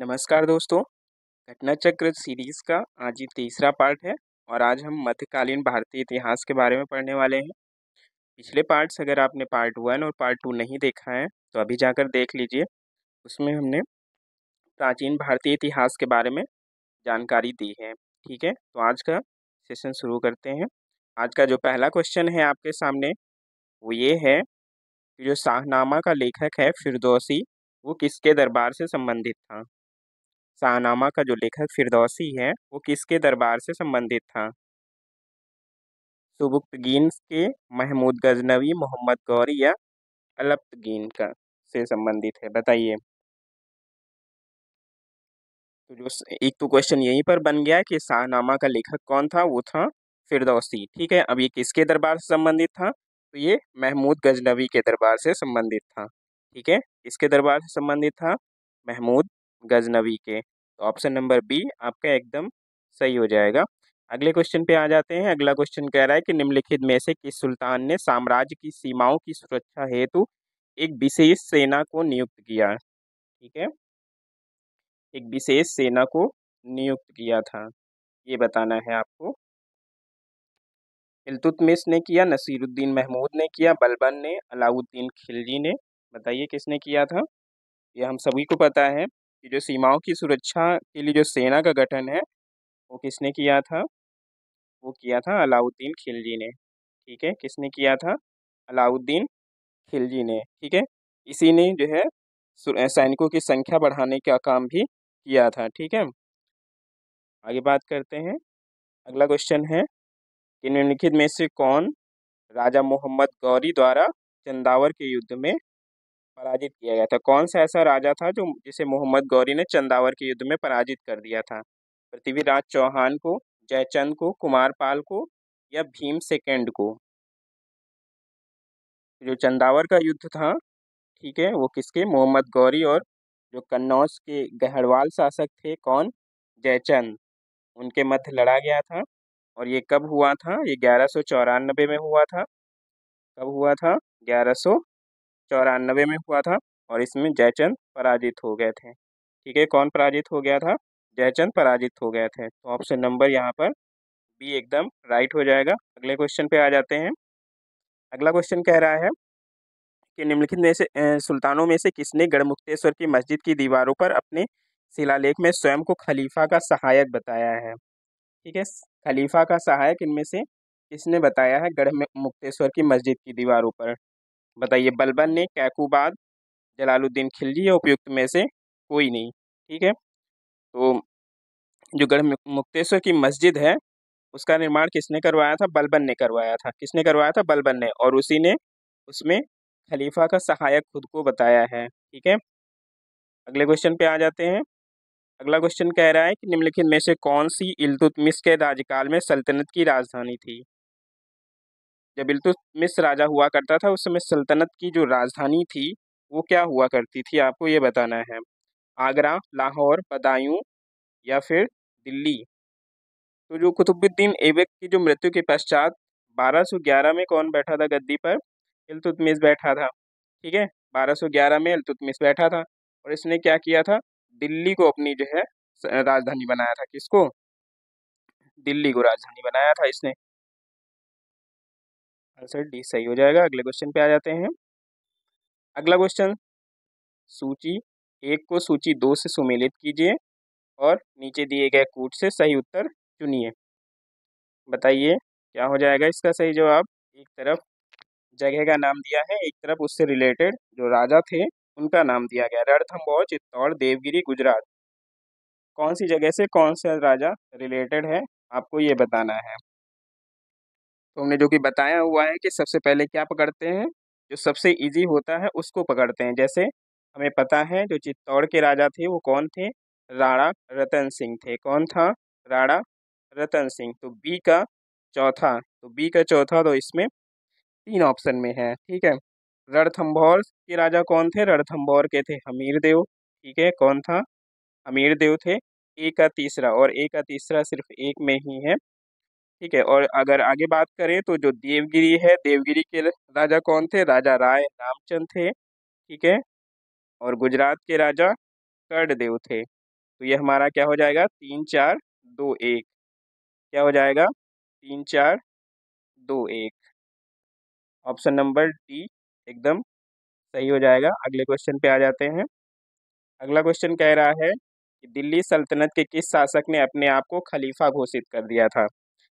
नमस्कार दोस्तों। घटना चक्र सीरीज का आज ये तीसरा पार्ट है और आज हम मध्यकालीन भारतीय इतिहास के बारे में पढ़ने वाले हैं। पिछले पार्ट्स अगर आपने पार्ट 1 और पार्ट 2 नहीं देखा है तो अभी जाकर देख लीजिए। उसमें हमने प्राचीन भारतीय इतिहास के बारे में जानकारी दी है। ठीक है, तो आज का सेशन शुरू करते हैं। आज का जो पहला क्वेश्चन है आपके सामने वो ये है कि जो शाहनामा का लेखक है फिरदौसी, वो किसके दरबार से संबंधित था। शाहनामा का जो लेखक फिरदौसी है वो किसके दरबार से संबंधित था। सुबुक्तगीन के, महमूद गजनवी, मोहम्मद गौरी या अलप्तगीन का से संबंधित है, बताइए। तो जो एक तो क्वेश्चन यहीं पर बन गया कि शाहनामा का लेखक कौन था, वो था फिरदौसी। ठीक है, अब ये किसके दरबार से संबंधित था, तो ये महमूद गजनवी के दरबार से संबंधित था। ठीक है, किसके दरबार से संबंधित था, महमूद गजनवी के। तो ऑप्शन नंबर बी आपका एकदम सही हो जाएगा। अगले क्वेश्चन पे आ जाते हैं। अगला क्वेश्चन कह रहा है कि निम्नलिखित में से किस सुल्तान ने साम्राज्य की सीमाओं की सुरक्षा हेतु एक विशेष सेना को नियुक्त किया। ठीक है, एक विशेष सेना को नियुक्त किया था, ये बताना है आपको। इल्तुतमिश ने किया, नसीरुद्दीन महमूद ने किया, बलबन ने, अलाउद्दीन खिलजी ने, बताइए किसने किया था। ये हम सभी को पता है कि जो सीमाओं की सुरक्षा के लिए जो सेना का गठन है वो किसने किया था, वो किया था अलाउद्दीन खिलजी ने। ठीक है, किसने किया था, अलाउद्दीन खिलजी ने। ठीक है, इसी ने जो है सैनिकों की संख्या बढ़ाने का काम भी किया था। ठीक है, आगे बात करते हैं। अगला क्वेश्चन है कि निम्नलिखित में से कौन राजा मोहम्मद गौरी द्वारा चंदावर के युद्ध में पराजित किया गया था। कौन सा ऐसा राजा था जो जिसे मोहम्मद गौरी ने चंदावर के युद्ध में पराजित कर दिया था। पृथ्वीराज चौहान को, जयचंद को, कुमारपाल को या भीम सेकंड को। जो चंदावर का युद्ध था, ठीक है, वो किसके, मोहम्मद गौरी और जो कन्नौज के गहरवाल शासक थे कौन, जयचंद, उनके मध्य लड़ा गया था। और ये कब हुआ था, ये 1194 में हुआ था। कब हुआ था, 1194 में हुआ था। और इसमें जयचंद पराजित हो गए थे। ठीक है, कौन पराजित हो गया था, जयचंद पराजित हो गए थे। तो ऑप्शन नंबर यहाँ पर बी एकदम राइट हो जाएगा। अगले क्वेश्चन पे आ जाते हैं। अगला क्वेश्चन कह रहा है कि निम्नलिखित में से सुल्तानों में से किसने गढ़मुक्तेश्वर की मस्जिद की दीवारों पर अपने शिलालेख में स्वयं को खलीफा का सहायक बताया है। ठीक है, खलीफा का सहायक इनमें से किसने बताया है गढ़ मुक्तेश्वर की मस्जिद की दीवारों पर, बताइए। बलबन ने, कैकूबाद, जलालुद्दीन खिलजी या उपयुक्त में से कोई नहीं। ठीक है, तो जो गढ़ मुक्तेश्वर की मस्जिद है उसका निर्माण किसने करवाया था, बलबन ने करवाया था। किसने करवाया था, बलबन ने, और उसी ने उसमें खलीफा का सहायक खुद को बताया है। ठीक है, अगले क्वेश्चन पे आ जाते हैं। अगला क्वेश्चन कह रहा है कि निम्नलिखित में से कौन सी इल्तुतमिश के राज्यकाल में सल्तनत की राजधानी थी। जब इल्तुतमिश राजा हुआ करता था उस समय सल्तनत की जो राजधानी थी वो क्या हुआ करती थी, आपको ये बताना है। आगरा, लाहौर, बदायूं या फिर दिल्ली। तो जो कुतुबुद्दीन ऐबक की जो मृत्यु के पश्चात 1211 में कौन बैठा था गद्दी पर, इल्तुतमिश बैठा था। ठीक है, 1211 में इल्तुतमिश बैठा था और इसने क्या किया था, दिल्ली को अपनी जो है राजधानी बनाया था। किसको, दिल्ली को राजधानी बनाया था इसने। आंसर डी सही हो जाएगा। अगले क्वेश्चन पे आ जाते हैं। अगला क्वेश्चन, सूची एक को सूची 2 से सुमेलित कीजिए और नीचे दिए गए कूट से सही उत्तर चुनिए, बताइए क्या हो जाएगा इसका सही जवाब। एक तरफ जगह का नाम दिया है, एक तरफ उससे रिलेटेड जो राजा थे उनका नाम दिया गया। रणथंभौर, चित्तौड़, देवगिरी, गुजरात। कौन सी जगह से कौन सा राजा रिलेटेड है, आपको ये बताना है। तो हमने जो कि बताया हुआ है कि सबसे पहले क्या पकड़ते हैं, जो सबसे इजी होता है उसको पकड़ते हैं। जैसे हमें पता है जो चित्तौड़ के राजा थे वो कौन थे, राणा रतन सिंह थे। कौन था, राणा रतन सिंह। तो बी का चौथा, तो बी का चौथा तो इसमें 3 ऑप्शन में है। ठीक है, रणथंभौर के राजा कौन थे, रणथंभौर के थे हमीर देव। ठीक है, कौन था, हमीर देव थे। ए का तीसरा, और ए का तीसरा सिर्फ एक में ही है। ठीक है, और अगर आगे बात करें तो जो देवगिरी है, देवगिरी के राजा कौन थे, राजा राय रामचंद्र थे। ठीक है, और गुजरात के राजा कर्णदेव थे। तो ये हमारा क्या हो जाएगा, 3 4 2 1, क्या हो जाएगा, 3 4 2 1। ऑप्शन नंबर डी एकदम सही हो जाएगा। अगले क्वेश्चन पे आ जाते हैं। अगला क्वेश्चन कह रहा है कि दिल्ली सल्तनत के किस शासक ने अपने आप को खलीफा घोषित कर दिया था।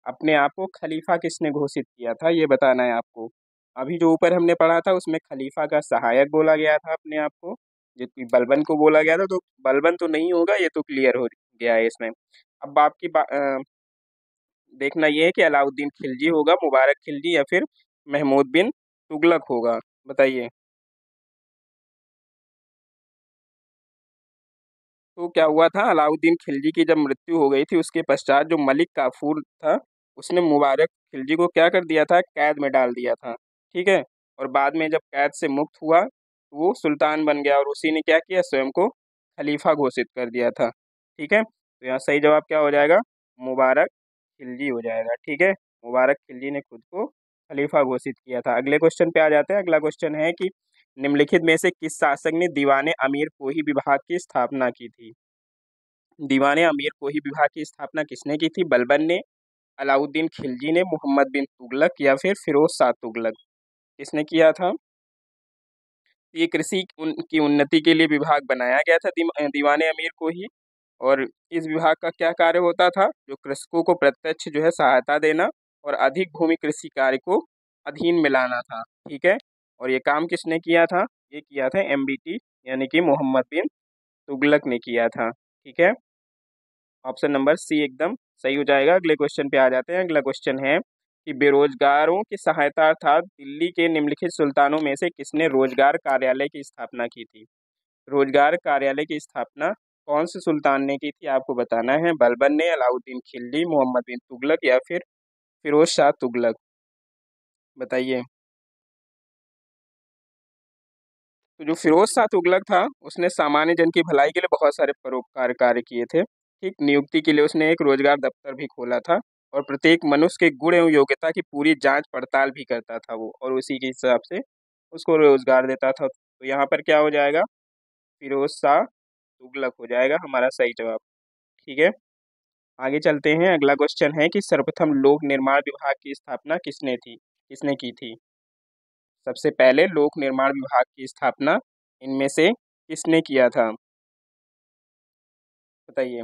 अपने आप को खलीफा किसने घोषित किया था, ये बताना है आपको। अभी जो ऊपर हमने पढ़ा था उसमें खलीफा का सहायक बोला गया था अपने आप को, जबकि बलबन को बोला गया था, तो बलबन तो नहीं होगा, ये तो क्लियर हो गया है इसमें। अब आपकी देखना ये है कि अलाउद्दीन खिलजी होगा, मुबारक खिलजी, या फिर महमूद बिन तुगलक होगा, बताइए। तो क्या हुआ था, अलाउद्दीन खिलजी की जब मृत्यु हो गई थी उसके पश्चात जो मलिक काफूर था उसने मुबारक खिलजी को क्या कर दिया था, कैद में डाल दिया था। ठीक है। और बाद में जब कैद से मुक्त हुआ तो वो सुल्तान बन गया और उसी ने क्या किया, स्वयं को खलीफा घोषित कर दिया था। ठीक है, तो यहाँ सही जवाब क्या हो जाएगा, मुबारक खिलजी हो जाएगा। ठीक है, मुबारक खिलजी ने खुद को खलीफा घोषित किया था। अगले क्वेश्चन पे आ जाते हैं। अगला क्वेश्चन है कि निम्नलिखित में से किस शासक ने दीवाने अमीर कोही विभाग की स्थापना की थी। दीवाने अमीर कोही विभाग की स्थापना किसने की थी, बलबन ने, अलाउद्दीन खिलजी ने, मोहम्मद बिन तुगलक, या फिर फिरोज शाह तुगलक। किसने किया था। ये कृषि की उन्नति के लिए विभाग बनाया गया था, दीवाने अमीर कोही। और इस विभाग का क्या कार्य होता था, जो कृषकों को प्रत्यक्ष जो है सहायता देना और अधिक भूमि कृषि कार्य को अधीन में लाना था। ठीक है, और ये काम किसने किया था, ये किया था एमबीटी यानी कि मोहम्मद बिन तुगलक ने किया था। ठीक है, ऑप्शन नंबर सी एकदम सही हो जाएगा। अगले क्वेश्चन पे आ जाते हैं। अगला क्वेश्चन है कि बेरोजगारों की सहायता अर्थात दिल्ली के निम्नलिखित सुल्तानों में से किसने रोजगार कार्यालय की स्थापना की थी। रोजगार कार्यालय की स्थापना कौन से सुल्तान ने की थी, आपको बताना है। बलबन ने, अलाउद्दीन खिलजी, मोहम्मद बिन तुगलक, या फिर फिरोज शाह तुगलक, बताइए। तो जो फिरोज शाह तुगलक था उसने सामान्य जन की भलाई के लिए बहुत सारे परोपकार कार्य किए थे। ठीक, नियुक्ति के लिए उसने एक रोजगार दफ्तर भी खोला था और प्रत्येक मनुष्य के गुण एवं योग्यता की पूरी जांच पड़ताल भी करता था वो, और उसी के हिसाब से उसको रोजगार देता था। तो यहाँ पर क्या हो जाएगा, फिरोज शाह तुगलक हो जाएगा हमारा सही जवाब। ठीक है, आगे चलते हैं। अगला क्वेश्चन है कि सर्वप्रथम लोक निर्माण विभाग की स्थापना किसने की थी। सबसे पहले लोक निर्माण विभाग की स्थापना इनमें से किसने किया था, बताइए।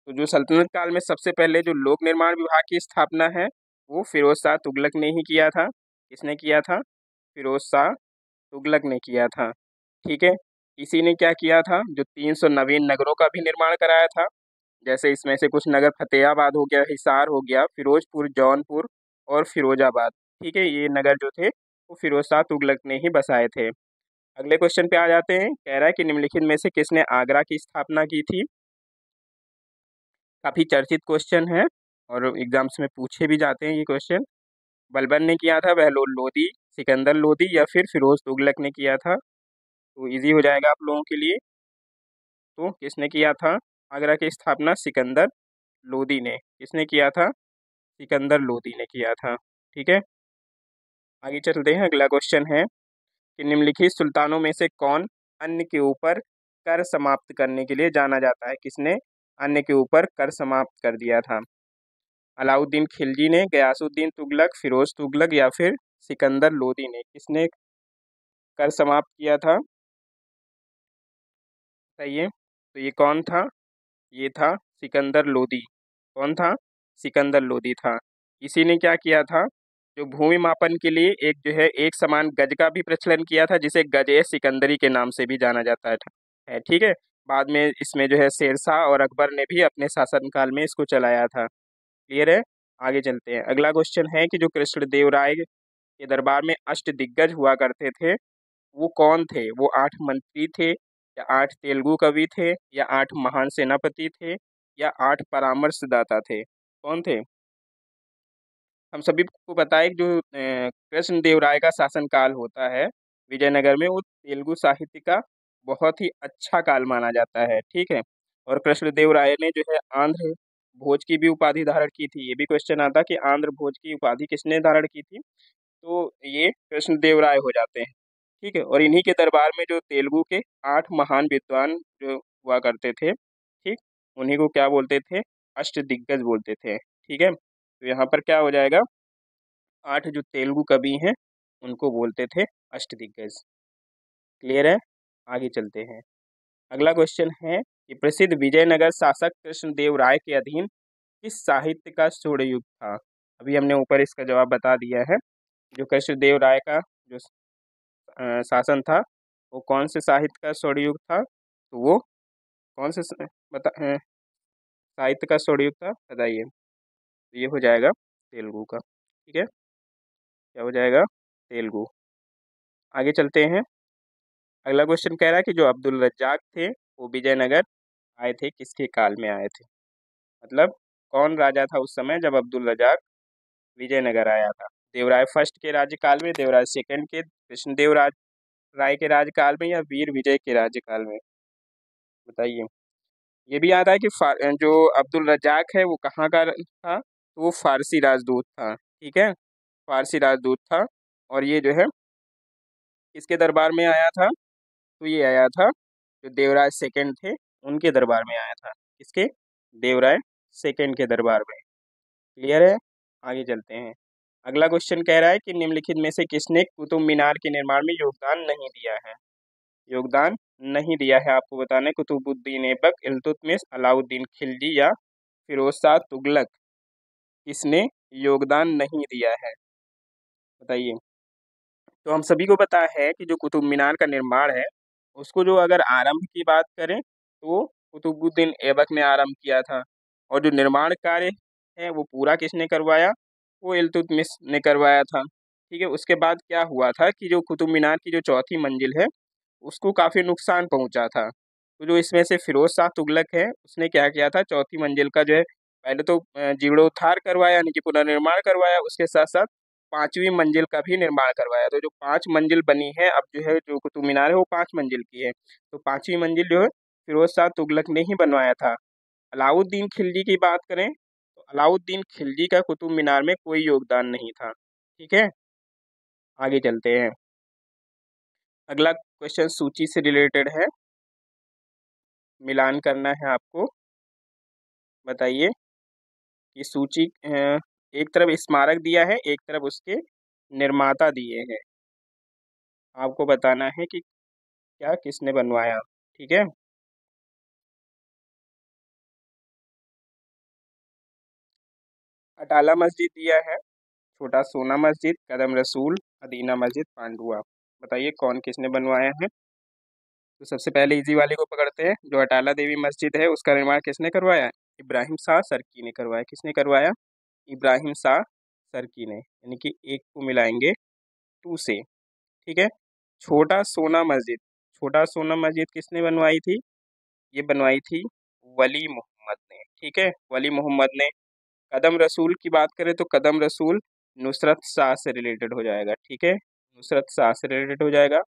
तो जो सल्तनत काल में सबसे पहले जो लोक निर्माण विभाग की स्थापना है वो फिरोज शाह तुगलक ने ही किया था। किसने किया था, फिरोज शाह तुगलक ने किया था। ठीक है, इसी ने क्या किया था, जो 300 नवीन नगरों का भी निर्माण कराया था। जैसे इसमें से कुछ नगर फतेहाबाद हो गया, हिसार हो गया, फिरोजपुर, जौनपुर और फिरोजाबाद। ठीक है, ये नगर जो थे वो फिरोज शाह तुगलक ने ही बसाए थे। अगले क्वेश्चन पे आ जाते हैं। कह रहा है कि निम्नलिखित में से किसने आगरा की स्थापना की थी। काफी चर्चित क्वेश्चन है और एग्जाम्स में पूछे भी जाते हैं ये क्वेश्चन। बलबन ने किया था, बहलोल लोदी, सिकंदर लोदी, या फिर फिरोज तुगलक ने किया था। तो इजी हो जाएगा आप लोगों के लिए। तो किसने किया था आगरा की स्थापना, सिकंदर लोदी ने। किसने किया था, सिकंदर लोदी ने किया था। ठीक है, आगे चलते हैं। अगला क्वेश्चन है कि निम्नलिखित सुल्तानों में से कौन अन्य के ऊपर कर समाप्त करने के लिए जाना जाता है। किसने अन्य के ऊपर कर समाप्त कर दिया था, अलाउद्दीन खिलजी ने, गयासुद्दीन तुगलक, फिरोज तुगलक, या फिर सिकंदर लोदी ने। किसने कर समाप्त किया था, बताइए। तो ये कौन था, ये था सिकंदर लोदी। कौन था, सिकंदर लोदी था। इसी ने क्या किया था, जो भूमि मापन के लिए एक जो है एक समान गज का भी प्रचलन किया था, जिसे गज सिकंदरी के नाम से भी जाना जाता है। ठीक है, बाद में इसमें जो है शेरशाह और अकबर ने भी अपने शासनकाल में इसको चलाया था। क्लियर है, आगे चलते हैं। अगला क्वेश्चन है कि जो कृष्णदेव राय के दरबार में अष्ट दिग्गज हुआ करते थे वो कौन थे। वो 8 मंत्री थे, या 8 तेलुगु कवि थे, या 8 महान सेनापति थे, या 8 परामर्शदाता थे, कौन थे। हम सभी को पता है कि जो कृष्णदेव राय का शासनकाल होता है विजयनगर में, वो तेलुगु साहित्य का बहुत ही अच्छा काल माना जाता है। ठीक है, और कृष्णदेव राय ने जो है आंध्र भोज की भी उपाधि धारण की थी। ये भी क्वेश्चन आता कि आंध्र भोज की उपाधि किसने धारण की थी, तो ये कृष्णदेव राय हो जाते हैं। ठीक है, और इन्हीं के दरबार में जो तेलुगु के 8 महान विद्वान जो हुआ करते थे। ठीक, उन्हीं को क्या बोलते थे, अष्टदिग्गज बोलते थे। ठीक है, तो यहाँ पर क्या हो जाएगा, 8 जो तेलुगु कवि हैं उनको बोलते थे अष्टदिग्गज। क्लियर है, आगे चलते हैं। अगला क्वेश्चन है कि प्रसिद्ध विजयनगर शासक कृष्णदेव राय के अधीन किस साहित्य का स्वर्णयुग था। अभी हमने ऊपर इसका जवाब बता दिया है। जो कृष्णदेव राय का जो शासन था वो कौन से साहित्य का स्वर्णयुग था, तो वो कौन से साहित्य का स्वर्णयुग था बताइए। तो ये हो जाएगा तेलुगु का। ठीक है, क्या हो जाएगा, तेलुगु। आगे चलते हैं। अगला क्वेश्चन कह रहा है कि जो अब्दुल रज्जाक थे वो विजयनगर आए थे, किसके काल में आए थे। मतलब कौन राजा था उस समय जब अब्दुल रज्जाक विजयनगर आया था। देवराय फर्स्ट के राज्यकाल में, देवराय सेकंड के, कृष्णदेव राय के राज्यकाल में, या वीर विजय के राज्यकाल में, बताइए। ये भी आता है कि जो अब्दुल रज्जाक है वो कहाँ का था, तो वो फारसी राजदूत था। ठीक है, फारसी राजदूत था। और ये जो है किसके दरबार में आया था, तो ये आया था जो देवराय सेकंड थे उनके दरबार में आया था। किसके, देवराय सेकंड के दरबार में। क्लियर है, आगे चलते हैं। अगला क्वेश्चन कह रहा है कि निम्नलिखित में से किसने कुतुब मीनार के निर्माण में योगदान नहीं दिया है। योगदान नहीं दिया है आपको बताना है। कुतुबुद्दीन ऐबक, इल्तुतमिश, अलाउद्दीन खिलजी या फिरोज शाह तुगलक, किसने योगदान नहीं दिया है, बताइए। तो हम सभी को पता है कि जो कुतुब मीनार का निर्माण है उसको जो अगर आरंभ की बात करें तो कुतुबुद्दीन ऐबक ने आरंभ किया था। और जो निर्माण कार्य है वो पूरा किसने करवाया, वो इल्तुतमिश ने करवाया था। ठीक है, उसके बाद क्या हुआ था कि जो कुतुब मीनार की जो चौथी मंजिल है उसको काफ़ी नुकसान पहुंचा था। तो जो इसमें से फिरोज शाह तुगलक है उसने क्या किया था, चौथी मंजिल का जो है पहले तो जीर्णोद्धार करवाया यानी कि पुनर्निर्माण करवाया, उसके साथ साथ पांचवी मंजिल का भी निर्माण करवाया। तो जो 5 मंजिल बनी है अब जो है जो कुतुब मीनार है वो 5 मंजिल की है। तो पांचवी मंजिल जो है फिरोज शाह तुगलक ने ही बनवाया था। अलाउद्दीन खिलजी की बात करें तो अलाउद्दीन खिलजी का कुतुब मीनार में कोई योगदान नहीं था। ठीक है, आगे चलते हैं। अगला क्वेश्चन सूची से रिलेटेड है, मिलान करना है आपको। बताइए कि सूची एक तरफ स्मारक दिया है, एक तरफ उसके निर्माता दिए हैं। आपको बताना है कि क्या किसने बनवाया। ठीक है, अटाला मस्जिद दिया है, छोटा सोना मस्जिद, कदम रसूल, अदीना मस्जिद, पांडुआ। बताइए कौन किसने बनवाया है। तो सबसे पहले इजी वाले को पकड़ते हैं। जो अटाला देवी मस्जिद है उसका निर्माण किसने करवाया, इब्राहिम शाह सरकी ने करवाया। किसने करवाया, इब्राहिम शाह सरकी ने, यानी कि एक को मिलाएंगे 2 से। ठीक है, छोटा सोना मस्जिद, छोटा सोना मस्जिद किसने बनवाई थी, ये बनवाई थी वली मोहम्मद ने। ठीक है, वली मोहम्मद ने। कदम रसूल की बात करें तो कदम रसूल नुसरत शाह से रिलेटेड हो जाएगा। ठीक है, नुसरत शाह से रिलेटेड हो जाएगा।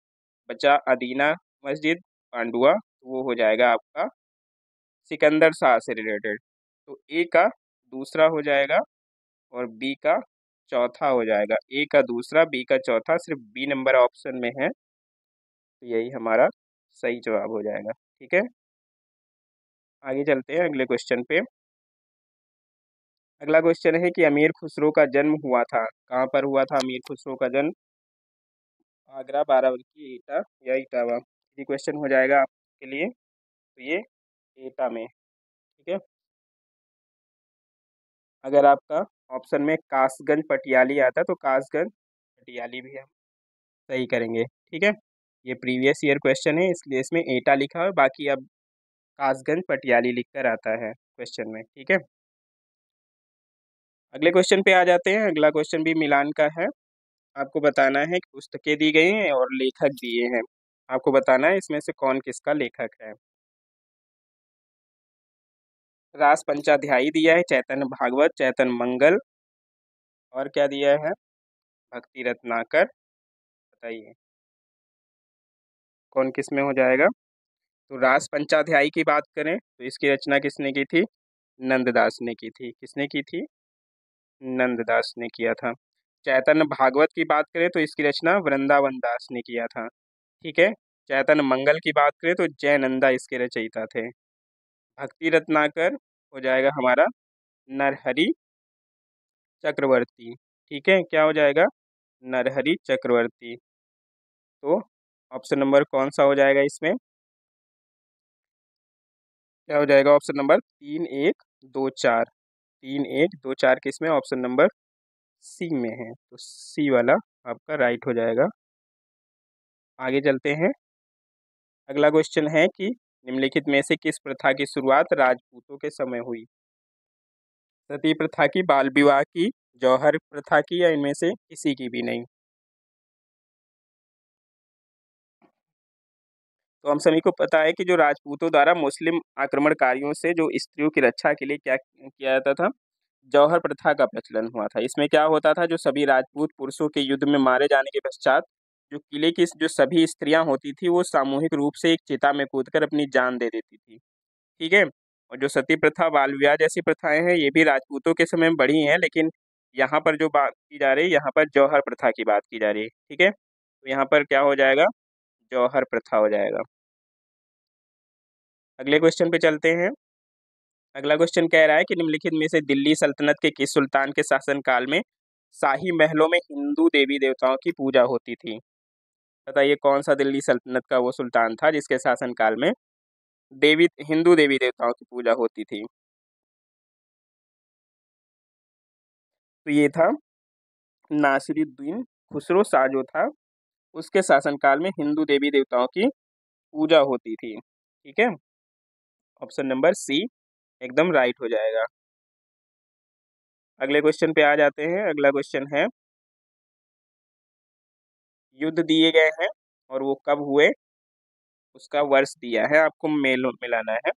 बचा अदीना मस्जिद पांडुआ, तो वो हो जाएगा आपका सिकंदर शाह से रिलेटेड। तो ए का दूसरा हो जाएगा और बी का चौथा हो जाएगा। ए का दूसरा, बी का चौथा, सिर्फ बी नंबर ऑप्शन में है, तो यही हमारा सही जवाब हो जाएगा। ठीक है, आगे चलते हैं अगले क्वेश्चन पे। अगला क्वेश्चन है कि अमीर खुसरो का जन्म हुआ था, कहाँ पर हुआ था अमीर खुसरो का जन्म, आगरा, बाराबंकी, एटा या इटावा। ये क्वेश्चन हो जाएगा आपके लिए, तो ये एटा में। ठीक है, अगर आपका ऑप्शन में कासगंज पटियाली आता तो कासगंज पटियाली भी हम सही करेंगे। ठीक है, ये प्रीवियस ईयर क्वेश्चन है इसलिए इसमें एटा लिखा है, बाकी अब कासगंज पटियाली लिखकर आता है क्वेश्चन में। ठीक है, अगले क्वेश्चन पे आ जाते हैं। अगला क्वेश्चन भी मिलान का है। आपको बताना है कि पुस्तकें दी गई हैं और लेखक दिए हैं। आपको बताना है इसमें से कौन किसका लेखक है। रास पंचाध्यायी दिया है चैतन्य भागवत, चैतन्य मंगल, और क्या दिया है, भक्ति रत्नाकर। बताइए कौन किस में हो जाएगा। तो रास पंचाध्यायी की बात करें तो इसकी रचना किसने की थी, नंददास ने की थी। किसने की थी, नंददास ने किया था। चैतन्य भागवत की बात करें तो इसकी रचना वृंदावन दास ने किया था। ठीक है, चैतन्य मंगल की बात करें तो जयनंदा इसके रचयिता थे। भक्ति रत्नाकर हो जाएगा हमारा नरहरि चक्रवर्ती। ठीक है, क्या हो जाएगा? नरहरि चक्रवर्ती। तो ऑप्शन नंबर कौन सा हो जाएगा इसमें? क्या हो जाएगा? Option number 3 1 2 4। 3 1 2 4 किसमें? ऑप्शन नंबर सी में है, तो सी वाला आपका राइट हो जाएगा। आगे चलते हैं। अगला क्वेश्चन है कि निम्नलिखित में से किस प्रथा की शुरुआत राजपूतों के समय हुई? सती प्रथा की, बाल विवाह की, जौहर प्रथा की, या इनमें से किसी की भी नहीं? तो हम सभी को पता है कि जो राजपूतों द्वारा मुस्लिम आक्रमणकारियों से जो स्त्रियों की रक्षा के लिए क्या किया जाता था, जौहर प्रथा का प्रचलन हुआ था। इसमें क्या होता था, जो सभी राजपूत पुरुषों के युद्ध में मारे जाने के पश्चात जो किले की जो सभी स्त्रियां होती थी वो सामूहिक रूप से एक चिता में कूदकर अपनी जान दे देती थी। ठीक है। और जो सती प्रथा, बाल विवाह जैसी प्रथाएं हैं, ये भी राजपूतों के समय में बढ़ी हैं, लेकिन यहाँ पर जो बात की जा रही है, यहाँ पर जौहर प्रथा की बात की जा रही है। ठीक है, तो यहाँ पर क्या हो जाएगा? जौहर प्रथा हो जाएगा। अगले क्वेश्चन पे चलते हैं। अगला क्वेश्चन कह रहा है कि निम्नलिखित में से दिल्ली सल्तनत के किस सुल्तान के शासनकाल में शाही महलों में हिंदू देवी देवताओं की पूजा होती थी? बताइए कौन सा दिल्ली सल्तनत का वो सुल्तान था जिसके शासनकाल में हिंदू देवी देवताओं की पूजा होती थी? तो ये था नासिरुद्दीन खुसरो शाह जो था, उसके शासनकाल में हिंदू देवी देवताओं की पूजा होती थी। ठीक है, ऑप्शन नंबर सी एकदम राइट हो जाएगा। अगले क्वेश्चन पे आ जाते हैं। अगला क्वेश्चन है, युद्ध दिए गए हैं और वो कब हुए उसका वर्ष दिया है, आपको मेल मिलाना है।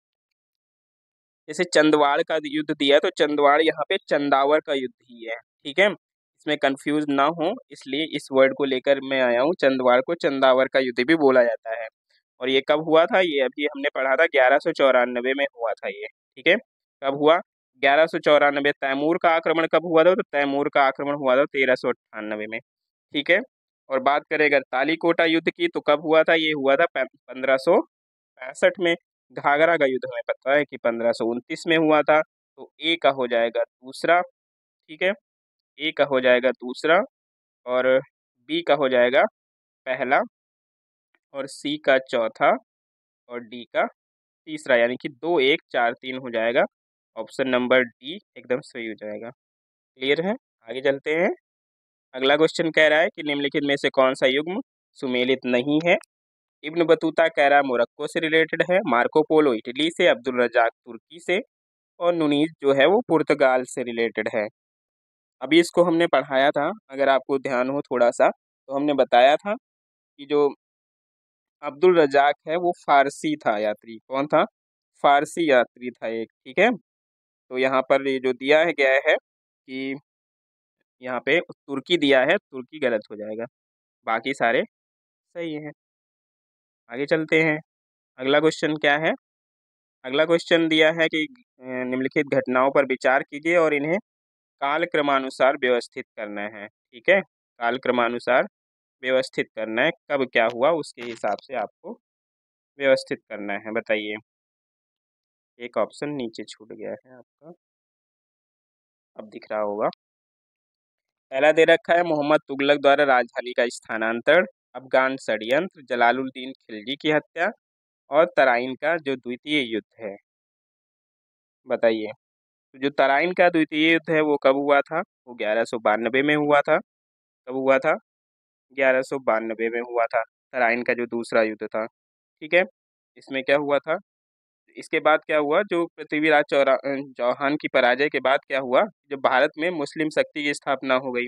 जैसे चंदवाड़ का युद्ध दिया है, तो चंदवाड़ यहाँ पे चंदावर का युद्ध ही है। ठीक है, इसमें कंफ्यूज ना हो इसलिए इस वर्ड को लेकर मैं आया हूँ। चंदवाड़ को चंदावर का युद्ध भी बोला जाता है। और ये कब हुआ था? ये अभी हमने पढ़ा था 1194 में हुआ था ये। ठीक है, कब हुआ? 1194। तैमूर का आक्रमण कब हुआ था? तो तैमूर का आक्रमण हुआ था 1398 में। ठीक है, और बात करें अगर तालीकोटा युद्ध की, तो कब हुआ था? ये हुआ था 1565 में। घाघरा का युद्ध हमें पता है कि 1529 में हुआ था। तो ए का हो जाएगा दूसरा। ठीक है, ए का हो जाएगा दूसरा, और बी का हो जाएगा पहला, और सी का चौथा, और डी का तीसरा, यानी कि 2 1 4 3 हो जाएगा। ऑप्शन नंबर डी एकदम सही हो जाएगा। क्लियर है? आगे चलते हैं। अगला क्वेश्चन कह रहा है कि निम्नलिखित में से कौन सा युग्म सुमेलित नहीं है? इब्न बतूता कह रहा है मोरक्को से रिलेटेड है, मार्को पोलो इटली से, अब्दुल रजाक तुर्की से, और नुनीज जो है वो पुर्तगाल से रिलेटेड है। अभी इसको हमने पढ़ाया था, अगर आपको ध्यान हो थोड़ा सा, तो हमने बताया था कि जो अब्दुल रजाक है वो फारसी था यात्री। कौन था? फारसी यात्री था एक। ठीक है, तो यहाँ पर ये जो दिया है गया है कि यहाँ पे तुर्की दिया है, तुर्की गलत हो जाएगा, बाकी सारे सही हैं। आगे चलते हैं। अगला क्वेश्चन क्या है? अगला क्वेश्चन दिया है कि निम्नलिखित घटनाओं पर विचार कीजिए और इन्हें काल क्रमानुसार व्यवस्थित करना है। ठीक है, काल क्रमानुसार व्यवस्थित करना है, कब क्या हुआ उसके हिसाब से आपको व्यवस्थित करना है। बताइए। एक ऑप्शन नीचे छूट गया है आपका, अब दिख रहा होगा। पहला दे रखा है मोहम्मद तुगलक द्वारा राजधानी का स्थानांतरण, अफगान षड्यंत्र, जलालुद्दीन खिलजी की हत्या, और तराइन का जो द्वितीय युद्ध है। बताइए। तो जो तराइन का द्वितीय युद्ध है वो कब हुआ था? वो 1192 में हुआ था। कब हुआ था? 1192 में हुआ था, तराइन का जो दूसरा युद्ध था। ठीक है, इसमें क्या हुआ था? इसके बाद क्या हुआ, जो पृथ्वीराज चौहान की पराजय के बाद क्या हुआ, जब भारत में मुस्लिम शक्ति की स्थापना हो गई,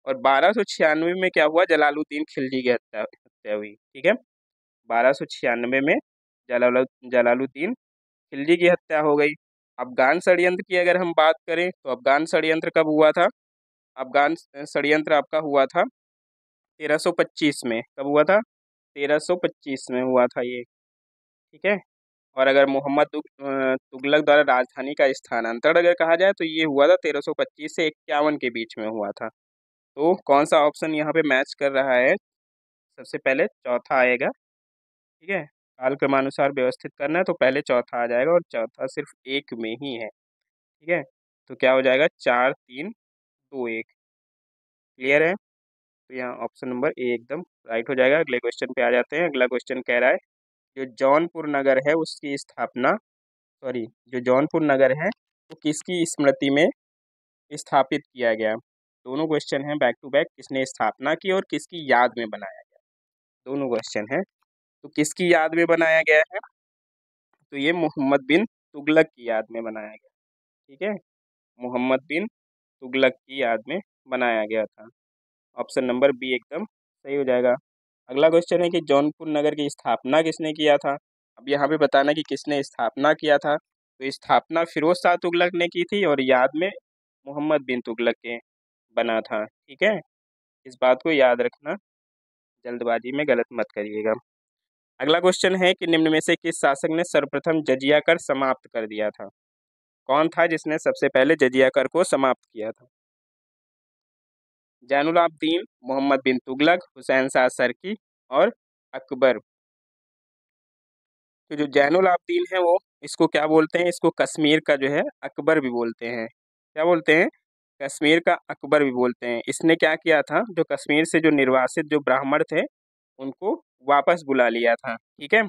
और 1296 में क्या हुआ, जलालुद्दीन खिलजी की हत्या हत्या हुई। ठीक है, 1296 में जलालुद्दीन खिलजी की हत्या हो गई। अफगान षड्यंत्र की अगर हम बात करें, तो अफगान षड्यंत्र कब हुआ था? अफगान षड्यंत्र आपका हुआ था 1325 में। कब हुआ था? 1325 में हुआ था ये। ठीक है, और अगर तुगलक द्वारा राजधानी का स्थानांतरण अगर कहा जाए, तो ये हुआ था 1325 से 51 के बीच में हुआ था। तो कौन सा ऑप्शन यहाँ पे मैच कर रहा है? सबसे पहले चौथा आएगा। ठीक है, काल क्रमानुसार व्यवस्थित करना है तो पहले चौथा आ जाएगा और चौथा सिर्फ एक में ही है। ठीक है, तो क्या हो जाएगा 4 3 2 1। क्लियर है? तो यहाँ ऑप्शन नंबर ए एकदम राइट हो जाएगा। अगले क्वेश्चन पे आ जाते हैं। अगला क्वेश्चन कह रहा है जो जौनपुर नगर है उसकी स्थापना, सॉरी, जो जौनपुर नगर है वो किसकी स्मृति में स्थापित किया गया? दोनों क्वेश्चन हैं बैक टू बैक, किसने स्थापना की और किसकी याद में बनाया गया, दोनों क्वेश्चन है। तो किसकी याद में बनाया गया है? तो ये मोहम्मद बिन तुगलक की याद में बनाया गया। ठीक है, मोहम्मद बिन तुगलक की याद में बनाया गया था। ऑप्शन नंबर बी एकदम सही हो जाएगा। अगला क्वेश्चन है कि जौनपुर नगर की स्थापना किसने किया था? अब यहाँ पे बताना कि किसने स्थापना किया था। तो स्थापना फिरोज शाह तुगलक ने की थी और याद में मोहम्मद बिन तुगलक के बना था। ठीक है, इस बात को याद रखना, जल्दबाजी में गलत मत करिएगा। अगला क्वेश्चन है कि निम्न में से किस शासक ने सर्वप्रथम जजिया कर समाप्त कर दिया था? कौन था जिसने सबसे पहले जजिया कर को समाप्त किया था? जैनुल आबदीन, मोहम्मद बिन तुगलक, हुसैन शाह सरकी और अकबर। तो जो जैनुल आबदीन है वो, इसको क्या बोलते हैं? इसको कश्मीर का जो है अकबर भी बोलते हैं। क्या बोलते हैं? कश्मीर का अकबर भी बोलते हैं। इसने क्या किया था, जो कश्मीर से जो निर्वासित जो ब्राह्मण थे उनको वापस बुला लिया था। ठीक है,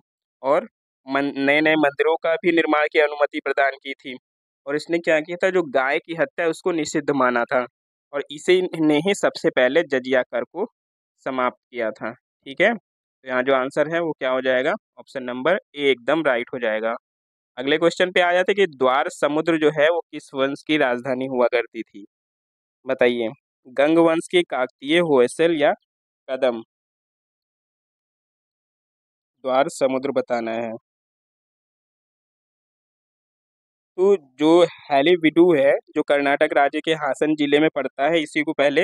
और नए नए मंदिरों का भी निर्माण की अनुमति प्रदान की थी। और इसने क्या किया था, जो गाय की हत्या उसको निषिद्ध माना था और इसी ने ही सबसे पहले जजिया कर को समाप्त किया था। ठीक है, तो यहाँ जो आंसर है वो क्या हो जाएगा? ऑप्शन नंबर ए एकदम राइट हो जाएगा। अगले क्वेश्चन पे आ जाते कि द्वार समुद्र जो है वो किस वंश की राजधानी हुआ करती थी? बताइए, गंग वंश की, काकतीय, होयसल या कदम? द्वार समुद्र बताना है। तो जो हैलीविडू है जो कर्नाटक राज्य के हासन जिले में पड़ता है, इसी को पहले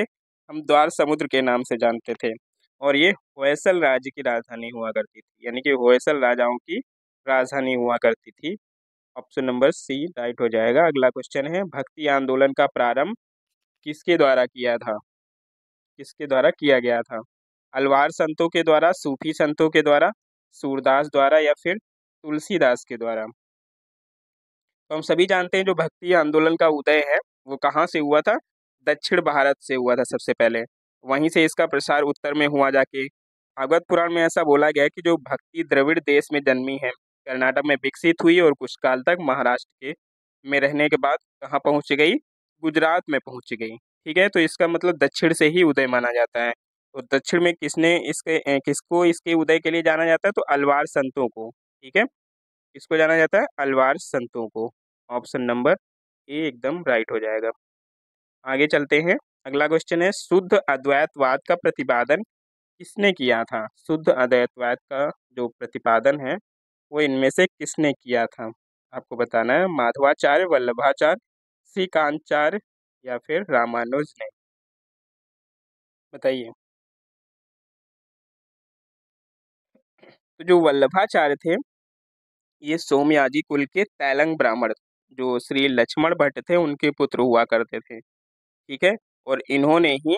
हम द्वार समुद्र के नाम से जानते थे और ये होयसल राज्य की राजधानी हुआ करती थी, यानी कि होयसल राजाओं की राजधानी हुआ करती थी। ऑप्शन नंबर सी राइट हो जाएगा। अगला क्वेश्चन है भक्ति आंदोलन का प्रारंभ किसके द्वारा किया था? किसके द्वारा किया गया था? अलवार संतों के द्वारा, सूफी संतों के द्वारा, सूरदास द्वारा या फिर तुलसीदास के द्वारा? तो हम सभी जानते हैं जो भक्ति आंदोलन का उदय है वो कहाँ से हुआ था? दक्षिण भारत से हुआ था सबसे पहले। वहीं से इसका प्रसार उत्तर में हुआ जाके। भागवत पुराण में ऐसा बोला गया है कि जो भक्ति द्रविड़ देश में जन्मी है, कर्नाटक में विकसित हुई और कुछ काल तक महाराष्ट्र के में रहने के बाद कहाँ पहुंच गई? गुजरात में पहुंच गई। ठीक है, तो इसका मतलब दक्षिण से ही उदय माना जाता है। तो दक्षिण में किसने किसको इसके उदय के लिए जाना जाता है? तो अलवार संतों को। ठीक है, इसको जाना जाता है अलवार संतों को। ऑप्शन नंबर ए एकदम राइट हो जाएगा। आगे चलते हैं। अगला क्वेश्चन है शुद्ध अद्वैतवाद का प्रतिपादन किसने किया था? शुद्ध अद्वैतवाद का जो प्रतिपादन है वो इनमें से किसने किया था? आपको बताना है। माधवाचार्य, वल्लभाचार्य, श्रीकांताचार्य या फिर रामानुज ने? बताइए। तो जो वल्लभाचार्य थे ये सोमयाजी कुल के तैलंग ब्राह्मण, जो श्री लक्ष्मण भट्ट थे उनके पुत्र हुआ करते थे। ठीक है, और इन्होंने ही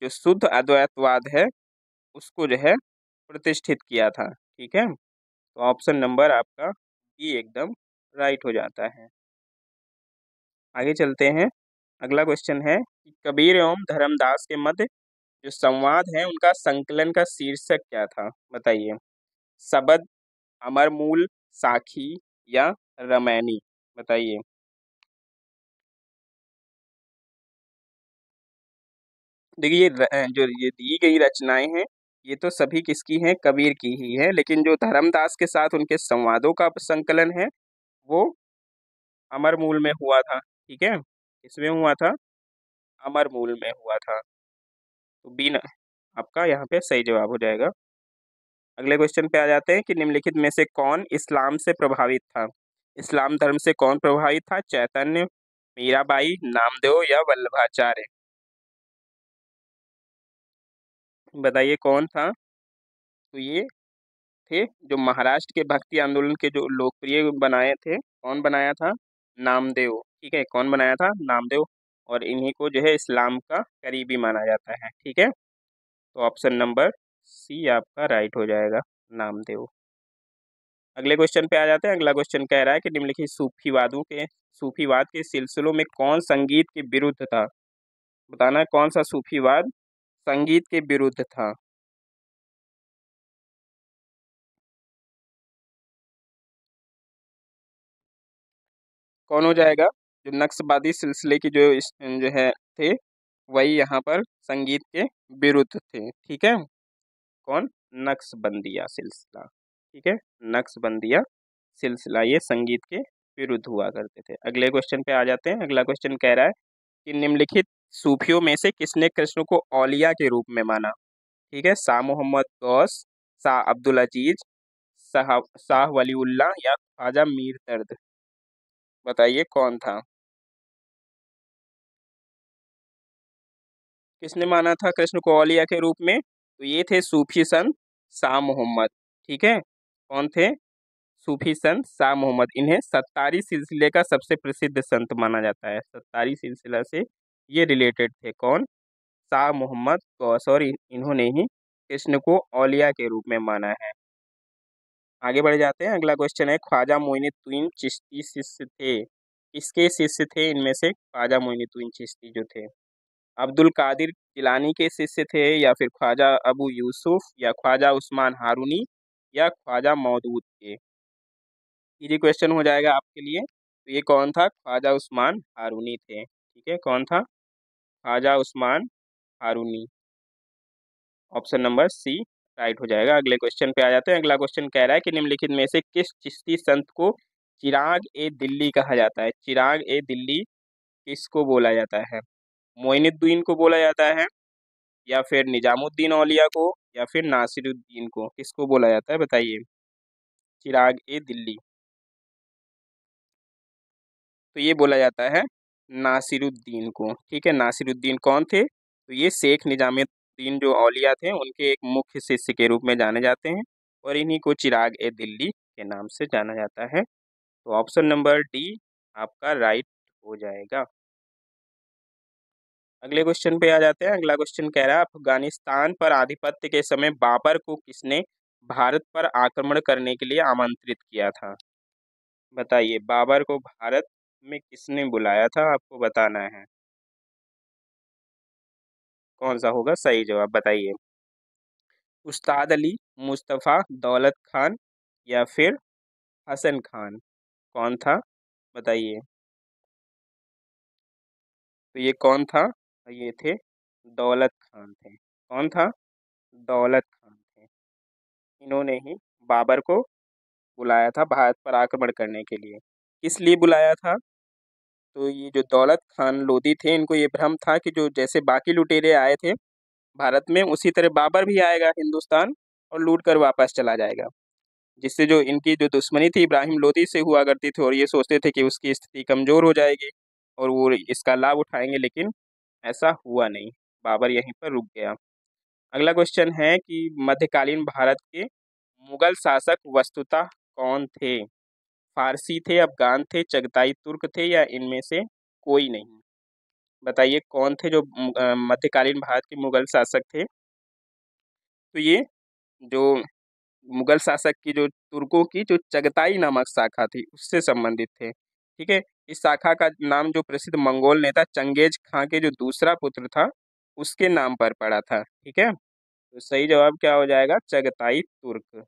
जो शुद्ध अद्वैतवाद है उसको जो है प्रतिष्ठित किया था। ठीक है, तो ऑप्शन नंबर आपका बी एकदम राइट हो जाता है। आगे चलते हैं। अगला क्वेश्चन है कि कबीर एवं धर्मदास के मध्य जो संवाद है उनका संकलन का शीर्षक क्या था? बताइए। शबद, अमरमूल, साखी या रमैनी? बताइए। देखिए जो ये दी गई रचनाएं हैं ये तो सभी किसकी हैं? कबीर की ही है, लेकिन जो धर्मदास के साथ उनके संवादों का संकलन है वो अमरमूल में हुआ था। ठीक है, इसमें हुआ था, अमरमूल में हुआ था। तो बी आपका यहाँ पे सही जवाब हो जाएगा। अगले क्वेश्चन पे आ जाते हैं कि निम्नलिखित में से कौन इस्लाम से प्रभावित था? इस्लाम धर्म से कौन प्रभावित था? चैतन्य, मीराबाई, नामदेव या वल्लभाचार्य? बताइए कौन था? तो ये थे जो महाराष्ट्र के भक्ति आंदोलन के जो लोकप्रिय बनाए थे। कौन बनाया था? नामदेव। ठीक है, कौन बनाया था? नामदेव। और इन्हीं को जो है इस्लाम का करीबी माना जाता है। ठीक है, तो ऑप्शन नंबर सी आपका राइट हो जाएगा, नामदेव। अगले क्वेश्चन पे आ जाते हैं। अगला क्वेश्चन कह रहा है कि निम्नलिखित सूफीवाद के सिलसिलों में कौन संगीत के विरुद्ध था। बताना है कौन सा सूफीवाद संगीत के विरुद्ध था। कौन हो जाएगा? जो नक्शवादी सिलसिले की जो है थे, वही यहाँ पर संगीत के विरुद्ध थे। ठीक है, कौन? नक्शबंदिया सिलसिला। ठीक है, नक्शबंदिया सिलसिला ये संगीत के विरुद्ध हुआ करते थे। अगले क्वेश्चन पे आ जाते हैं। अगला क्वेश्चन कह रहा है कि निम्नलिखित सूफियों में से किसने कृष्ण को औलिया के रूप में माना। ठीक है, शाह मोहम्मद गौस, शाह अब्दुल अजीज, शाह वलीउल्लाह या ख्वाजा मीर दर्द। बताइए कौन था? किसने माना था कृष्ण को औलिया के रूप में? तो ये थे सूफी संत शाह मोहम्मद। ठीक है, कौन थे? सूफी संत शाह मोहम्मद। इन्हें सत्तारी सिलसिले का सबसे प्रसिद्ध संत माना जाता है। सत्तारी सिलसिला से ये रिलेटेड थे। कौन? शाह मोहम्मद गौस। और इन्होंने ही कृष्ण को औलिया के रूप में माना है। आगे बढ़ जाते हैं। अगला क्वेश्चन है, ख्वाजा मोइनुद्दीन चिश्ती शिष्य थे। किसके शिष्य थे इनमें से ख्वाजा मोइनुद्दीन चिश्ती जो थे? अब्दुल कादिर जिलानी के शिष्य थे, या फिर ख्वाजा अबू यूसुफ, या ख्वाजा उस्मान हारूनी, या ख्वाजा मौदूद के? इजी क्वेश्चन हो जाएगा आपके लिए। तो ये कौन था? ख्वाजा उस्मान हारूनी थे। ठीक है, कौन था? Khwaja Usman Harooni. Option number C right हो जाएगा। अगले क्वेश्चन पे आ जाते हैं। अगला क्वेश्चन कह रहा है कि निम्नलिखित में से किस चिश्ती संत को चिराग ए दिल्ली कहा जाता है। चिराग ए दिल्ली किसको बोला जाता है? मोइनुद्दीन को बोला जाता है, या फिर निजामुद्दीन औलिया को, या फिर नासिरुद्दीन को? किसको बोला जाता है बताइए? चिराग ए दिल्ली। तो ये बोला जाता है नासिरुद्दीन को। ठीक है, नासिरुद्दीन कौन थे? तो ये शेख निजामुद्दीन जो औलिया थे उनके एक मुख्य शिष्य के रूप में जाने जाते हैं, और इन्हीं को चिराग ए दिल्ली के नाम से जाना जाता है। तो ऑप्शन नंबर डी आपका राइट हो जाएगा। अगले क्वेश्चन पे आ जाते हैं। अगला क्वेश्चन कह रहा है, अफगानिस्तान पर आधिपत्य के समय बाबर को किसने भारत पर आक्रमण करने के लिए आमंत्रित किया था? बताइए, बाबर को भारत में किसने बुलाया था? आपको बताना है कौन सा होगा सही जवाब। बताइए, उस्ताद अली, मुस्तफ़ा, दौलत खान, या फिर हसन खान? कौन था बताइए? तो ये कौन था? ये थे दौलत खान थे। कौन था? दौलत खान थे। इन्होंने ही बाबर को बुलाया था भारत पर आक्रमण करने के लिए। किस लिए बुलाया था? तो ये जो दौलत खान लोधी थे, इनको ये भ्रम था कि जो जैसे बाकी लुटेरे आए थे भारत में, उसी तरह बाबर भी आएगा हिंदुस्तान और लूट कर वापस चला जाएगा। जिससे जो इनकी जो दुश्मनी थी इब्राहिम लोदी से हुआ करती थी, और ये सोचते थे कि उसकी स्थिति कमजोर हो जाएगी और वो इसका लाभ उठाएंगे, लेकिन ऐसा हुआ नहीं। बाबर यहीं पर रुक गया। अगला क्वेश्चन है कि मध्यकालीन भारत के मुगल शासक वस्तुतः कौन थे? फारसी थे, अफगान थे, चगताई तुर्क थे, या इनमें से कोई नहीं? बताइए कौन थे जो मध्यकालीन भारत के मुगल शासक थे? तो ये जो मुगल शासक की जो तुर्कों की जो चगताई नामक शाखा थी उससे संबंधित थे। ठीक है, इस शाखा का नाम जो प्रसिद्ध मंगोल नेता चंगेज खां के जो दूसरा पुत्र था उसके नाम पर पड़ा था। ठीक है, तो सही जवाब क्या हो जाएगा? चगताई तुर्क।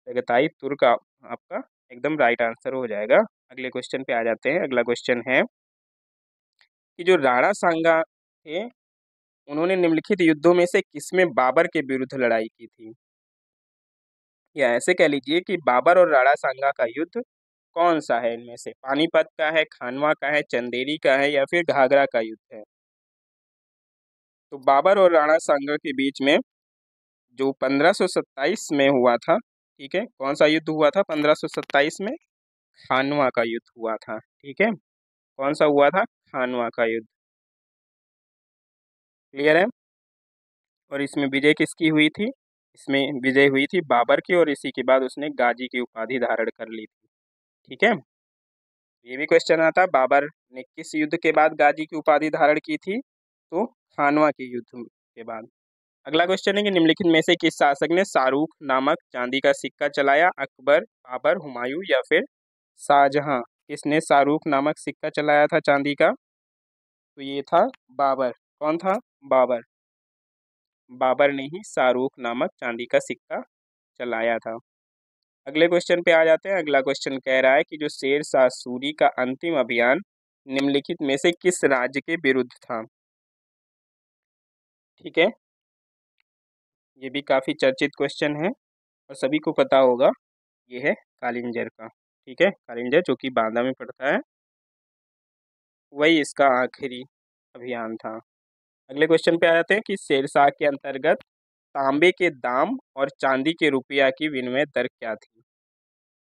चगताई तुर्क आपका एकदम राइट आंसर हो जाएगा। अगले क्वेश्चन पे आ जाते हैं। अगला क्वेश्चन है कि जो राणा सांगा थे, उन्होंने निम्नलिखित युद्धों में से किसमें बाबर के विरुद्ध लड़ाई की थी? या ऐसे कह लीजिए कि बाबर और राणा सांगा का युद्ध कौन सा है इनमें से? पानीपत का है, खानवा का है, चंदेरी का है, या फिर घाघरा का युद्ध है? तो बाबर और राणा सांगा के बीच में जो 1527 में हुआ था, ठीक है, कौन सा युद्ध हुआ था 1527 में? खानवा का युद्ध हुआ था। ठीक है, कौन सा हुआ था? खानवा का युद्ध। क्लियर है? और इसमें विजय किसकी हुई थी? इसमें विजय हुई थी बाबर की, और इसी के बाद उसने गाजी की उपाधि धारण कर ली थी। ठीक है, ये भी क्वेश्चन आता, बाबर ने किस युद्ध के बाद गाजी की उपाधि धारण की थी? तो खानवा के युद्ध के बाद। अगला क्वेश्चन है कि निम्नलिखित में से किस शासक ने शाहरुख नामक चांदी का सिक्का चलाया? अकबर, बाबर, हुमायूं या फिर शाहजहां? किसने शाहरुख नामक सिक्का चलाया था चांदी का? तो ये था बाबर। कौन था? बाबर। बाबर ने ही शाहरुख नामक चांदी का सिक्का चलाया था। अगले क्वेश्चन पे आ जाते हैं। अगला क्वेश्चन कह रहा है कि जो शेर शाह सूरी का अंतिम अभियान निम्नलिखित में से किस राज्य के विरुद्ध था? ठीक है, ये भी काफी चर्चित क्वेश्चन है और सभी को पता होगा। ये है कालिंजर का। ठीक है, कालिंजर जो कि बांदा में पड़ता है, वही इसका आखिरी अभियान था। अगले क्वेश्चन पे आ जाते हैं कि शेरशाह के अंतर्गत तांबे के दाम और चांदी के रुपया की विनिमय दर क्या थी?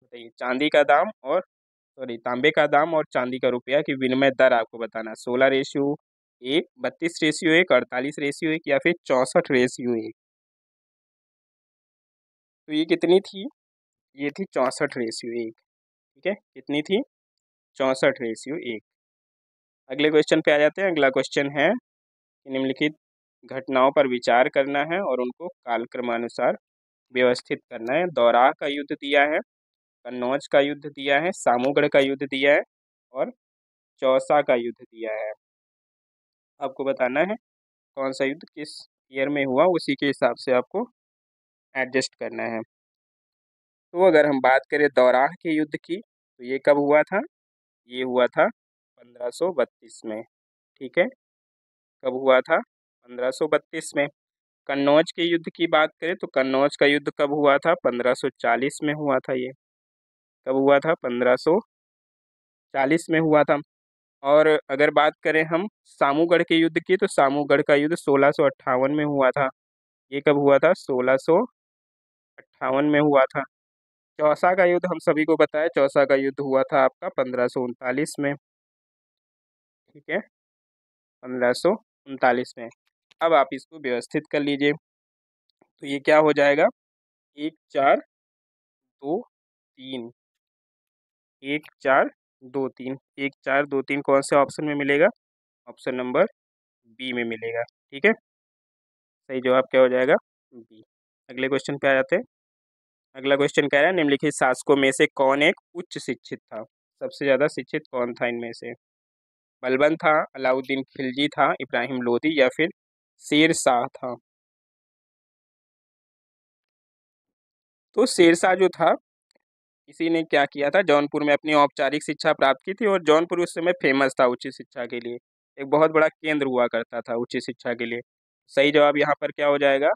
बताइए, चांदी का दाम और सॉरी तांबे का दाम और चांदी का रुपया की विनिमय दर आपको बताना है। 16:1, 32:1, 48:1 या फिर 64:1। तो ये कितनी थी? ये थी 64:1। ठीक है, कितनी थी? 64:1। अगले क्वेश्चन पे आ जाते हैं। अगला क्वेश्चन है कि निम्नलिखित घटनाओं पर विचार करना है और उनको कालक्रमानुसार व्यवस्थित करना है। दौराह का युद्ध दिया है, कन्नौज का युद्ध दिया है, सामूगढ़ का युद्ध दिया है और चौसा का युद्ध दिया है। आपको बताना है कौन सा युद्ध किस ईयर में हुआ, उसी के हिसाब से आपको एडजस्ट करना है। तो अगर हम बात करें दौराह के युद्ध की, तो ये कब हुआ था? ये हुआ था 1532 में। ठीक है, कब हुआ था? 1532 में। कन्नौज के युद्ध की बात करें तो कन्नौज का युद्ध कब हुआ था? 1540 में हुआ था। ये कब हुआ था? 1540 में हुआ था। और अगर बात करें हम सामूगढ़ के युद्ध की, तो सामूगढ़ का युद्ध 1658 में हुआ था। ये कब हुआ था? 1658 में हुआ था। चौसा का युद्ध हम सभी को पता है, चौसा का युद्ध हुआ था आपका 1539 में। ठीक है, 1539 में। अब आप इसको व्यवस्थित कर लीजिए, तो ये क्या हो जाएगा? 1 4 2 3। 1 4 2 3, 1 4 2 3 कौन से ऑप्शन में मिलेगा? ऑप्शन नंबर बी में मिलेगा। ठीक है, सही जवाब क्या हो जाएगा? बी। अगले क्वेश्चन पे आ जाते हैं। अगला क्वेश्चन कह रहा है निम्नलिखित शासकों में से कौन एक उच्च शिक्षित था? सबसे ज्यादा शिक्षित कौन था इनमें से? बलबन था, अलाउद्दीन खिलजी था, इब्राहिम लोदी या फिर शेर शाह था? तो शेर शाह जो था, इसी ने क्या किया था, जौनपुर में अपनी औपचारिक शिक्षा प्राप्त की थी और जौनपुर उस समय फेमस था उच्च शिक्षा के लिए। एक बहुत बड़ा केंद्र हुआ करता था उच्च शिक्षा के लिए। सही जवाब यहाँ पर क्या हो जाएगा?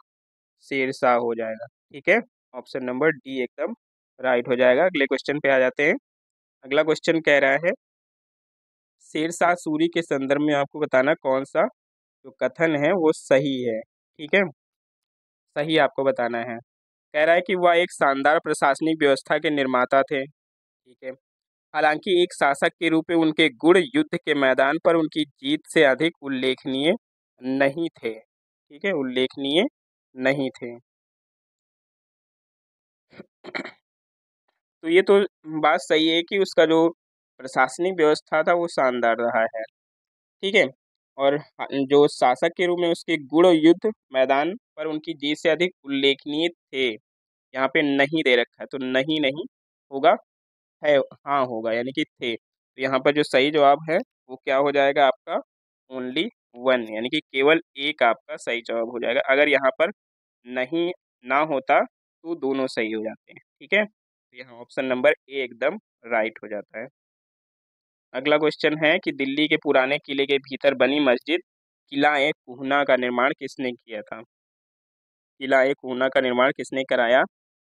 शेरशाह हो जाएगा। ठीक है, ऑप्शन नंबर डी एकदम राइट हो जाएगा। अगले क्वेश्चन पे आ जाते हैं। अगला क्वेश्चन कह रहा है शेरशाह सूरी के संदर्भ में आपको बताना कौन सा जो कथन है वो सही है। ठीक है, सही आपको बताना है। कह रहा है कि वह एक शानदार प्रशासनिक व्यवस्था के निर्माता थे। ठीक है, हालांकि एक शासक के रूप में उनके गुण युद्ध के मैदान पर उनकी जीत से अधिक उल्लेखनीय नहीं थे। ठीक है, उल्लेखनीय नहीं थे। तो ये तो बात सही है कि उसका जो प्रशासनिक व्यवस्था था वो शानदार रहा है। ठीक है, और जो शासक के रूप में उसके गुण युद्ध मैदान पर उनकी जीत से अधिक उल्लेखनीय थे। यहाँ पे नहीं दे रखा है, तो नहीं नहीं होगा, है हाँ होगा, यानी कि थे। तो यहाँ पर जो सही जवाब है वो क्या हो जाएगा आपका? ओनली वन, यानी कि केवल एक आपका सही जवाब हो जाएगा। अगर यहाँ पर नहीं ना होता तो दोनों सही हो जाते हैं। ठीक है, तो यहाँ ऑप्शन नंबर ए एकदम राइट हो जाता है। अगला क्वेश्चन है कि दिल्ली के पुराने किले के भीतर बनी मस्जिद किला ए कुहना का निर्माण किसने किया था? किला ए कुहना का निर्माण किसने कराया?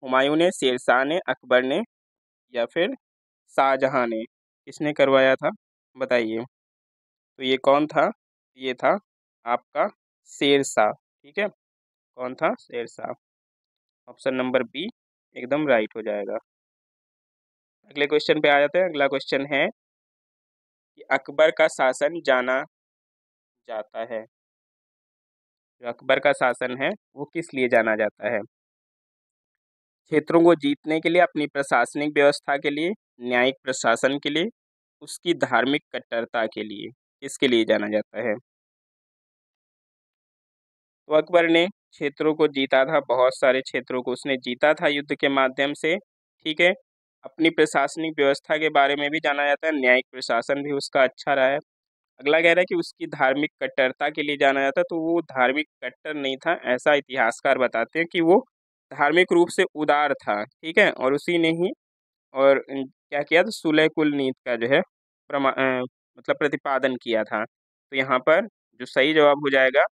हुमायूं ने, शेरशाह ने, अकबर ने या फिर शाहजहां ने? किसने करवाया था बताइए? तो ये कौन था? ये था आपका शेरशाह। ठीक है, कौन था? शेरशाह। ऑप्शन नंबर बी एकदम राइट हो जाएगा। अगले क्वेश्चन पे आ जाते हैं। अगला क्वेश्चन है कि अकबर का शासन जाना जाता है, जो अकबर का शासन है वो किस लिए जाना जाता है? क्षेत्रों को जीतने के लिए, अपनी प्रशासनिक व्यवस्था के लिए, न्यायिक प्रशासन के लिए, उसकी धार्मिक कट्टरता के लिए? किसके लिए जाना जाता है? तो अकबर ने क्षेत्रों को जीता था, बहुत सारे क्षेत्रों को उसने जीता था युद्ध के माध्यम से। ठीक है, अपनी प्रशासनिक व्यवस्था के बारे में भी जाना जाता है, न्यायिक प्रशासन भी उसका अच्छा रहा है। अगला कह रहा है कि उसकी धार्मिक कट्टरता के लिए जाना जाता है, तो वो धार्मिक कट्टर नहीं था, ऐसा इतिहासकार बताते हैं कि वो धार्मिक रूप से उदार था। ठीक है, और उसी ने ही और क्या किया था, सुलह कुल नीति का जो है मतलब प्रतिपादन किया था। तो यहाँ पर जो सही जवाब हो जाएगा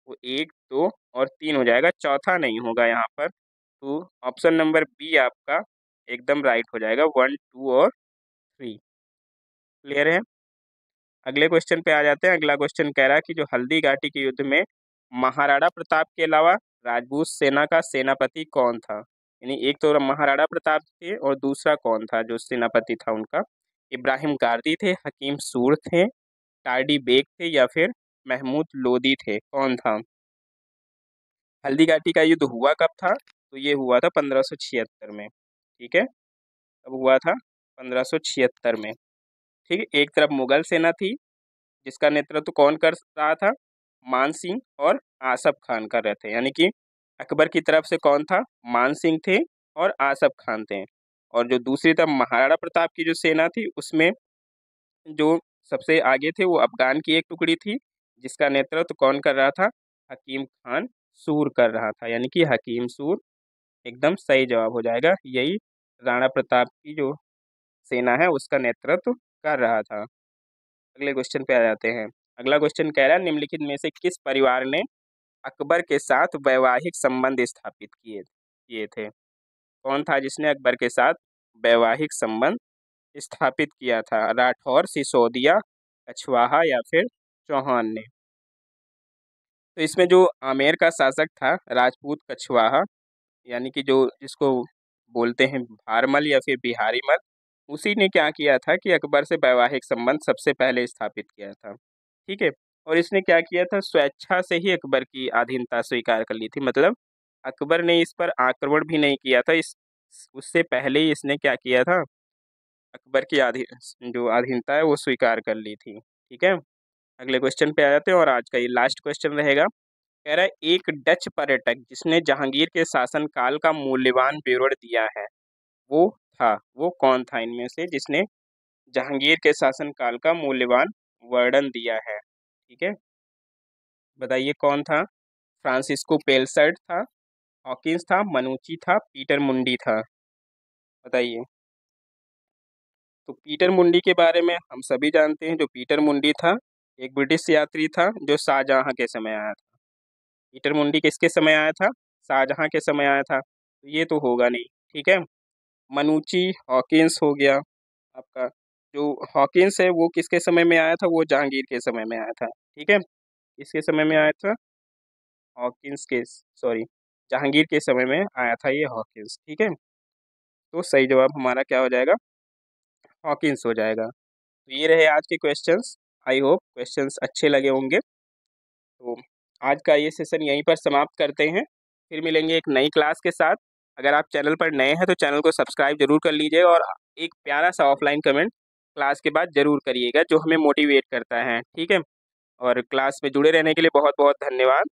वो 1, 2 और 3 हो जाएगा, चौथा नहीं होगा यहाँ पर। तो ऑप्शन नंबर बी आपका एकदम राइट हो जाएगा, 1, 2 और 3। क्लियर है। अगले क्वेश्चन पे आ जाते हैं। अगला क्वेश्चन कह रहा है कि जो हल्दी घाटी के युद्ध में महाराणा प्रताप के अलावा राजपूत सेना का सेनापति कौन था। यानी एक तो महाराणा प्रताप थे और दूसरा कौन था जो सेनापति था उनका। इब्राहिम गारदी थे, हकीम सूर थे, टार्डी बेग थे या फिर महमूद लोदी थे, कौन था। हल्दी घाटी का युद्ध हुआ कब था, तो ये हुआ था 1576 में। ठीक है, अब हुआ था 1576 में। ठीक है, एक तरफ मुगल सेना थी जिसका नेतृत्व कौन कर रहा था, मान सिंह और आसफ खान कर रहे थे। यानी कि अकबर की तरफ से कौन था, मान सिंह थे और आसफ खान थे। और जो दूसरी तरफ महाराणा प्रताप की जो सेना थी उसमें जो सबसे आगे थे वो अफगान की एक टुकड़ी थी जिसका नेतृत्व कौन कर रहा था, हकीम खान सूर कर रहा था। यानी कि हकीम सूर एकदम सही जवाब हो जाएगा, यही राणा प्रताप की जो सेना है उसका नेतृत्व कर रहा था। अगले क्वेश्चन पे आ जाते हैं। अगला क्वेश्चन कह रहा है निम्नलिखित में से किस परिवार ने अकबर के साथ वैवाहिक संबंध स्थापित किए किए थे। कौन था जिसने अकबर के साथ वैवाहिक संबंध स्थापित किया था, राठौर, सिसोदिया, कछवाहा या फिर चौहान ने। तो इसमें जो आमेर का शासक था राजपूत कछवाहा, यानी कि जो जिसको बोलते हैं भारमल या फिर बिहारी मल, उसी ने क्या किया था कि अकबर से वैवाहिक संबंध सबसे पहले स्थापित किया था। ठीक है, और इसने क्या किया था, स्वेच्छा से ही अकबर की अधीनता स्वीकार कर ली थी। मतलब अकबर ने इस पर आक्रमण भी नहीं किया था, इस उससे पहले ही इसने क्या किया था, अकबर की जो अधीनता है वो स्वीकार कर ली थी। ठीक है, अगले क्वेश्चन पे आ जाते हैं और आज का ये लास्ट क्वेश्चन रहेगा। कह रहा है एक डच पर्यटक जिसने जहांगीर के शासनकाल का मूल्यवान विवरण दिया है वो वो कौन था इनमें से जिसने जहांगीर के शासनकाल का मूल्यवान वर्णन दिया है। ठीक है, बताइए कौन था। फ्रांसिस्को पेलसर्ट था, हॉकिंस था, मनुची था, पीटर मुंडी था, बताइए। तो पीटर मुंडी के बारे में हम सभी जानते हैं, जो पीटर मुंडी था एक ब्रिटिश यात्री था जो शाहजहां के समय आया था। पीटर मुंडी किसके समय आया था, शाहजहां के समय आया था, तो ये तो होगा नहीं। ठीक है, मनुची हॉकिंस हो गया आपका। जो हॉकिंस है वो किसके समय में आया था, वो जहांगीर के समय में आया था। ठीक है, किसके समय में आया था, हॉकिंस के, सॉरी, जहांगीर के समय में आया था ये हॉकिंस। ठीक है, तो सही जवाब हमारा क्या हो जाएगा, हॉकिंस हो जाएगा। तो ये रहे आज के क्वेश्चंस। आई होप क्वेश्चंस अच्छे लगे होंगे। तो आज का ये सेशन यहीं पर समाप्त करते हैं, फिर मिलेंगे एक नई क्लास के साथ। अगर आप चैनल पर नए हैं तो चैनल को सब्सक्राइब जरूर कर लीजिए और एक प्यारा सा ऑफलाइन कमेंट क्लास के बाद जरूर करिएगा जो हमें मोटिवेट करता है। ठीक है, और क्लास में जुड़े रहने के लिए बहुत बहुत धन्यवाद।